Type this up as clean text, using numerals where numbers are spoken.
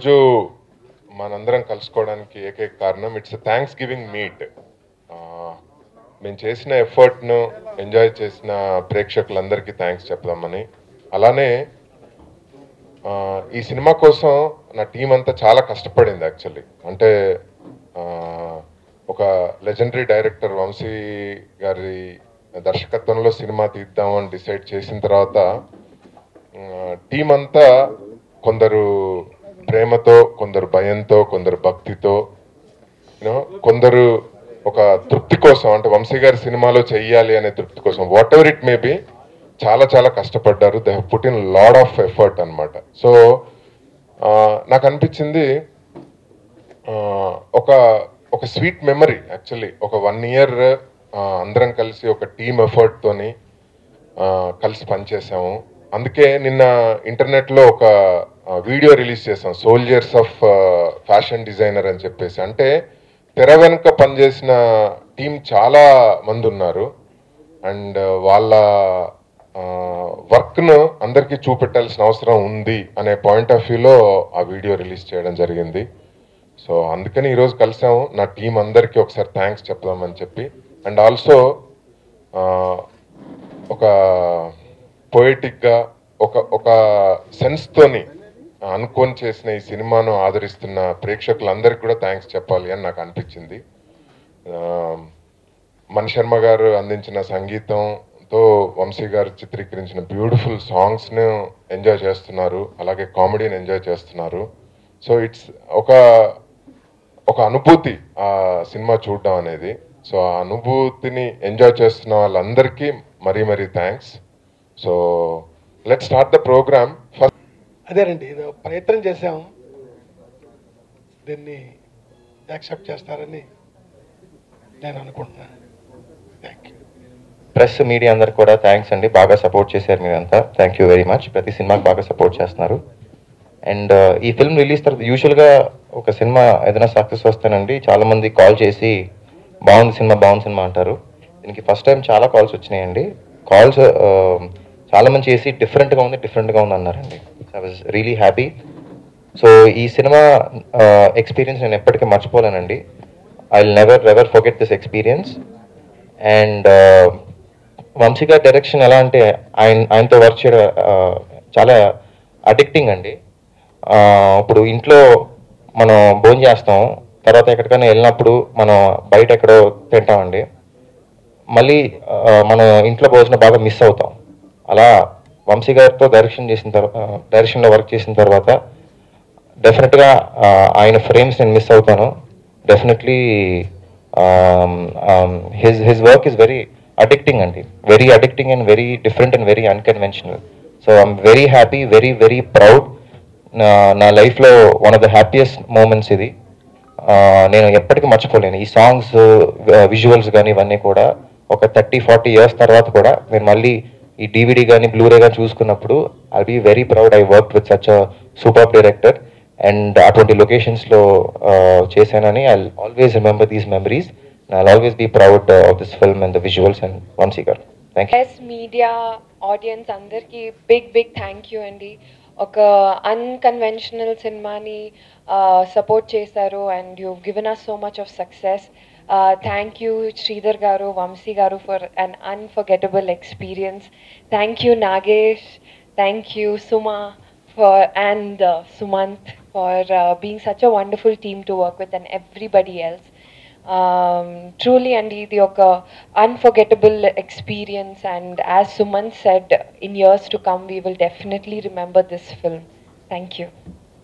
ఈరోజు మనందరం కలుసుకోవడానికి ఏకైక కారణం ఇట్స్ థ్యాంక్స్ గివింగ్ మీట్. మేము చేసిన ఎఫర్ట్ను ఎంజాయ్ చేసిన ప్రేక్షకులందరికీ థ్యాంక్స్ చెప్దామని. అలానే ఈ సినిమా కోసం నా టీం అంతా చాలా కష్టపడింది యాక్చువల్లీ. అంటే ఒక లెజెండరీ డైరెక్టర్ వంశీ గారి దర్శకత్వంలో సినిమా తీద్దామని డిసైడ్ చేసిన తర్వాత టీం అంతా కొందరు ప్రేమతో, కొందరు భయంతో, కొందరు భక్తితో, కొందరు ఒక తృప్తి కోసం, అంటే వంశీ గారి సినిమాలో చెయ్యాలి అనే తృప్తి కోసం, what ever it may be, చాలా చాలా కష్టపడ్డారు. They have put in lot of effort అనమాట. సో నాకు అనిపించింది ఒక స్వీట్ మెమరీ యాక్చువల్లీ. ఒక 1 year అందరం కలిసి ఒక టీమ్ ఎఫర్ట్ తోని కలిసి పనిచేసాము. అందుకే నిన్న ఇంటర్నెట్లో ఒక వీడియో రిలీజ్ చేసాం, సోల్జర్స్ ఆఫ్ ఫ్యాషన్ డిజైనర్ అని చెప్పేసి. అంటే తెర వెనుక పనిచేసిన టీం చాలా మంది ఉన్నారు అండ్ వాళ్ళ వర్క్ను అందరికీ చూపెట్టాల్సిన అవసరం ఉంది అనే పాయింట్ ఆఫ్ వ్యూలో ఆ వీడియో రిలీజ్ చేయడం జరిగింది. సో అందుకని ఈరోజు కలిసాము. నా టీం అందరికీ ఒకసారి థ్యాంక్స్ చెప్దామని చెప్పి, అండ్ ఆల్సో ఒక పోయిటిక్గా ఒక సెన్స్తోని అనుకొని చేసిన ఈ సినిమాను ఆదరిస్తున్న ప్రేక్షకులందరికీ కూడా థ్యాంక్స్ చెప్పాలి అని నాకు అనిపించింది. మణిశర్మ గారు అందించిన సంగీతంతో వంశీ గారు చిత్రీకరించిన బ్యూటిఫుల్ సాంగ్స్ను ఎంజాయ్ చేస్తున్నారు, అలాగే కామెడీని ఎంజాయ్ చేస్తున్నారు. సో ఇట్స్ ఒక అనుభూతి ఆ సినిమా చూడడం అనేది. సో ఆ అనుభూతిని ఎంజాయ్ చేస్తున్న వాళ్ళందరికీ మరీ మరీ thanks. So let's start the programme. అదేనండి, ఇది ప్రయత్నం చేసాము, దీన్ని యాక్సెప్ట్ చేస్తారని నేను అనుకుంటున్నాను. Thank you. ప్రెస్ మీడియా అందరికి కూడా థ్యాంక్స్ అండి, బాగా సపోర్ట్ చేశారు మీరంతా. Thank you very much. ప్రతి సినిమాకి బాగా సపోర్ట్ చేస్తున్నారు. అండ్ ఈ ఫిల్మ్ రిలీజ్ తర్వాత యూజువల్గా ఒక సినిమా ఏదైనా సక్సెస్ వస్తేనండి చాలామంది కాల్ చేసి బాగుంది సినిమా అంటారు. దీనికి ఫస్ట్ టైం చాలా కాల్స్ వచ్చినాయండి. కాల్స్ చాలా మంది చేసి డిఫరెంట్గా ఉంది అన్నారండి. I was really happy. So ఈ సినిమా ఎక్స్పీరియన్స్ నేను ఎప్పటికీ మర్చిపోలేనండి. I will never forget this experience. And Vamsi గారి డైరెక్షన్ ఎలా అంటే ఆయనతో వర్క్ చేయడం చాలా అడిక్టింగ్ అండి. ఇప్పుడు ఇంట్లో మనం భోజనం చేస్తాం, తర్వాత ఎక్కడికైనా వెళ్ళినప్పుడు మనం బయట ఎక్కడో తింటామండి, మళ్ళీ మనం ఇంట్లో భోజనం బాగా మిస్ అవుతాం. అలా వంశీ గారితో డైరెక్షన్లో వర్క్ చేసిన తర్వాత డెఫినెట్గా ఆయన ఫ్రేమ్స్ నేను మిస్ అవుతాను. Definitely his work is very addicting అండి, very addicting and very different and very unconventional. So I'm very happy, very very proud. నా లైఫ్లో one of the happiest moments ఇది. నేను ఎప్పటికీ మర్చిపోలేను. ఈ సాంగ్స్, విజువల్స్ కానీ ఇవన్నీ కూడా ఒక 30-40 years తర్వాత కూడా నేను మళ్ళీ ఈ DVD కానీ బ్లూరే కానీ చూసుకున్నప్పుడు I be very proud. I work with such a super director and అటువంటి లొకేషన్స్లో చేశానని I always remember these memories. I always be proud of this film and the visuals and Vamsi గారు. Thank you. మీడియా ఆడియన్స్ అందరికీ big thank you అండి. ఒక unconventional సినిమాని support చేశారు and you given us so much of success. Thank you Sridhar garu, Vamsi garu for an unforgettable experience. Thank you Nagesh, thank you Suma and Sumant for being such a wonderful team to work with, and everybody else. Truly and idi oka unforgettable experience, and as Sumant said, in years to come we will definitely remember this film. Thank you.